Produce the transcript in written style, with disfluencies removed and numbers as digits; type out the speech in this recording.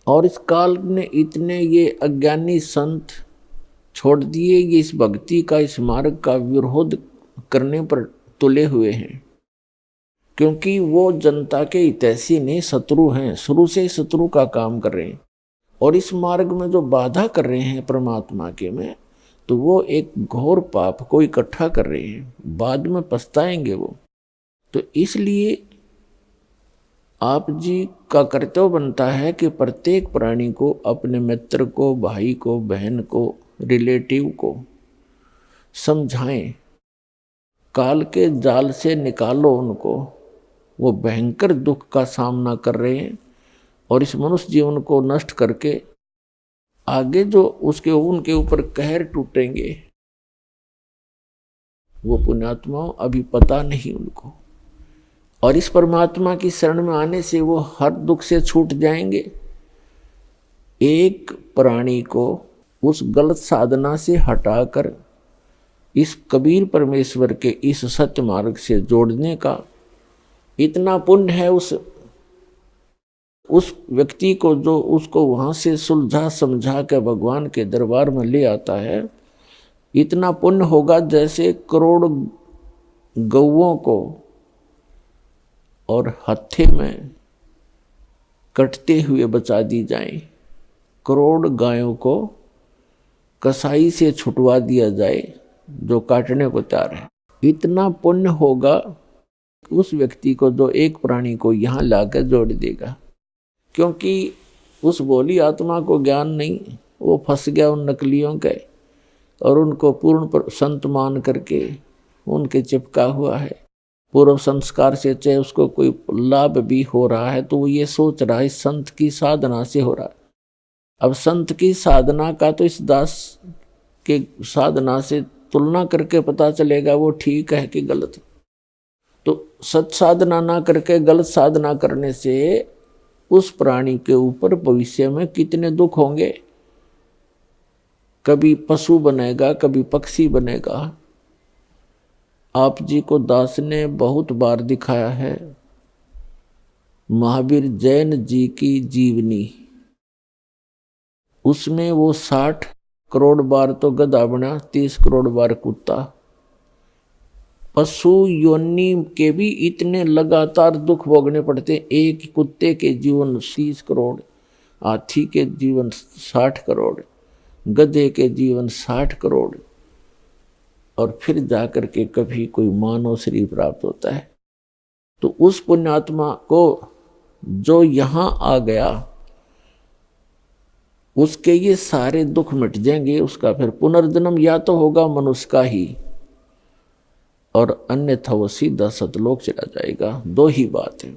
और इस काल ने इतने ये अज्ञानी संत छोड़ दिए, ये इस भक्ति का, इस मार्ग का विरोध करने पर तुले हुए हैं, क्योंकि वो जनता के हितैषी नहीं, शत्रु हैं, शुरू से ही शत्रु का काम कर रहे हैं। और इस मार्ग में जो बाधा कर रहे हैं परमात्मा के में, तो वो एक घोर पाप को इकट्ठा कर रहे हैं, बाद में पछताएंगे वो। तो इसलिए आप जी का कर्तव्य बनता है कि प्रत्येक प्राणी को, अपने मित्र को, भाई को, बहन को, रिलेटिव को समझाएं, काल के जाल से निकालो उनको। वो भयंकर दुख का सामना कर रहे हैं और इस मनुष्य जीवन को नष्ट करके आगे जो उसके उनके ऊपर कहर टूटेंगे, वो पुण्यात्मा अभी पता नहीं उनको। और इस परमात्मा की शरण में आने से वो हर दुख से छूट जाएंगे। एक प्राणी को उस गलत साधना से हटाकर इस कबीर परमेश्वर के इस सत्य मार्ग से जोड़ने का इतना पुण्य है उस व्यक्ति को, जो उसको वहां से सुलझा समझा के भगवान के दरबार में ले आता है। इतना पुण्य होगा जैसे करोड़ गौओं को और हत्थे में कटते हुए बचा दी जाए, करोड़ गायों को कसाई से छुटवा दिया जाए जो काटने को तैयार है। इतना पुण्य होगा उस व्यक्ति को जो एक प्राणी को यहाँ लाकर जोड़ देगा, क्योंकि उस भोली आत्मा को ज्ञान नहीं, वो फंस गया उन नकलियों के और उनको पूर्ण संत मान करके उनके चिपका हुआ है। पूर्व संस्कार से चाहे उसको कोई लाभ भी हो रहा है तो वो ये सोच रहा है संत की साधना से हो रहा है। अब संत की साधना का तो इस दास के साधना से तुलना करके पता चलेगा वो ठीक है कि गलत। तो सत साधना ना करके गलत साधना करने से उस प्राणी के ऊपर भविष्य में कितने दुख होंगे। कभी पशु बनेगा, कभी पक्षी बनेगा। आप जी को दास ने बहुत बार दिखाया है महावीर जैन जी की जीवनी, उसमें वो 60 करोड़ बार तो गधा बना, 30 करोड़ बार कुत्ता। पशु योनि के भी इतने लगातार दुख भोगने पड़ते। एक कुत्ते के जीवन 30 करोड़, हाथी के जीवन 60 करोड़, गधे के जीवन 60 करोड़, और फिर जाकर के कभी कोई मानव शरीर प्राप्त होता है। तो उस पुण्यात्मा को जो यहाँ आ गया, उसके ये सारे दुख मिट जाएंगे। उसका फिर पुनर्जन्म या तो होगा मनुष्य का ही, और अन्यथा वो सीधा सतलोक चला जाएगा। दो ही बात है।